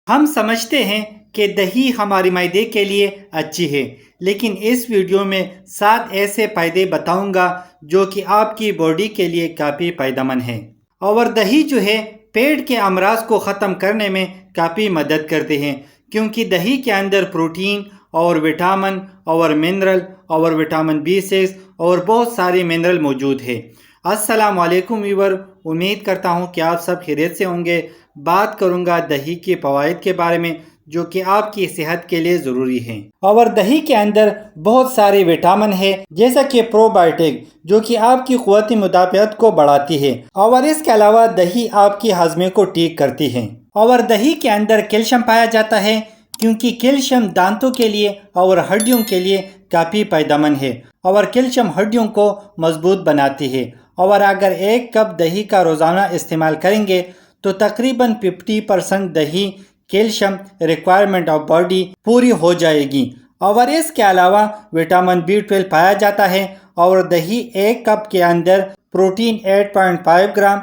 ہم سمجھتے ہیں کہ دہی ہماری معدے کے لیے اچھی ہے، لیکن اس ویڈیو میں 7 ایسے فائدے بتاؤں گا جو کہ آپ کی باڈی کے لیے کافی فائدہ مند ہیں۔ اور دہی جو ہے پیٹ کے امراض کو ختم کرنے میں کافی مدد کرتے ہیں، کیونکہ دہی کے اندر پروٹین اور وٹامن اور منرل اور وٹامن B6 اور بہت سارے منرل موجود ہیں۔ السلام علیکم ویور، امید کرتا ہوں کہ آپ سب خیریت سے ہوں گے۔ بات کروں گا دہی کے فوائد کے بارے میں جو کہ آپ کی صحت کے لیے ضروری ہیں۔ اور دہی کے اندر بہت سارے وٹامن ہیں، جیسا کہ پرو بایوٹک جو کہ آپ کی قوت مدافعت کو بڑھاتی ہے، اور اس کے علاوہ دہی آپ کی ہاضمے کو ٹھیک کرتی ہے۔ اور دہی کے اندر کیلشیم پایا جاتا ہے، کیونکہ کیلشیم دانتوں کے لیے اور ہڈیوں کے لیے کافی فائدہ مند ہے، اور کیلشیم ہڈیوں کو مضبوط بناتی ہے۔ اور اگر 1 کپ دہی کا روزانہ استعمال کریں گے تو تقریباً 50% دہی کیلشیم ریکوائرمنٹ آف باڈی پوری ہو جائے گی۔ اور اس کے علاوہ وٹامن B12 پایا جاتا ہے، اور دہی 1 کپ کے اندر پروٹین 8.5 گرام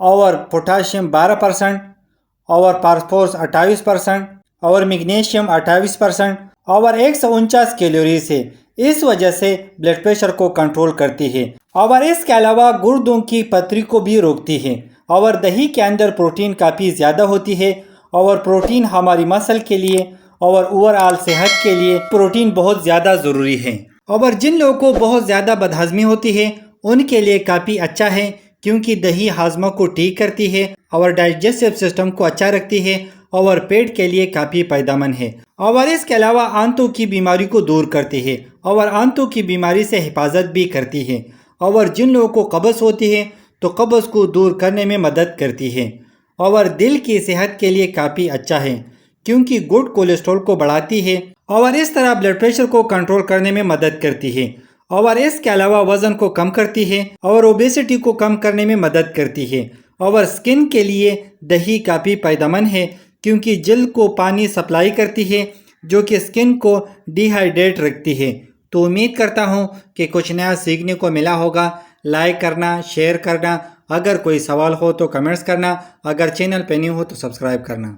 اور پوٹاشیم 12% اور فاسفورس 28% اور میگنیشیم 28% اور 149 کیلوریز ہے۔ اس وجہ سے بلڈ پریشر کو کنٹرول کرتی ہے، اور اس کے علاوہ گردوں کی پتھری کو بھی روکتی ہے۔ اور دہی کے اندر پروٹین کافی زیادہ ہوتی ہے، اور پروٹین ہماری مسل کے لیے اور اوورآل صحت کے لیے پروٹین بہت زیادہ ضروری ہے۔ اور جن لوگوں کو بہت زیادہ بدہضمی ہوتی ہے ان کے لیے کافی اچھا ہے، کیونکہ دہی ہاضمہ کو ٹھیک کرتی ہے اور ڈائجسٹو سسٹم کو اچھا رکھتی ہے، اور پیٹ کے لیے کافی فائدہ مند ہے۔ اور اس کے علاوہ آنتوں کی بیماری کو دور کرتی ہے، اور آنتوں کی بیماری سے حفاظت بھی کرتی ہے۔ اور جن لوگوں کو قبض ہوتی ہے تو قبض کو دور کرنے میں مدد کرتی ہے۔ اور دل کی صحت کے لیے کافی اچھا ہے، کیونکہ گڈ کولیسٹرول کو بڑھاتی ہے، اور اس طرح بلڈ پریشر کو کنٹرول کرنے میں مدد کرتی ہے۔ اور اس کے علاوہ وزن کو کم کرتی ہے اور اوبیسٹی کو کم کرنے میں مدد کرتی ہے۔ اور سکن کے لیے دہی کافی فائدہ مند ہے، کیونکہ جلد کو پانی سپلائی کرتی ہے، جو کہ سکن کو ڈی ہائیڈریٹ رکھتی ہے۔ تو امید کرتا ہوں کہ کچھ نیا سیکھنے کو ملا ہوگا۔ لائک کرنا، شیئر کرنا، اگر کوئی سوال ہو تو کمنٹس کرنا، اگر چینل پہ نیو ہو تو سبسکرائب کرنا۔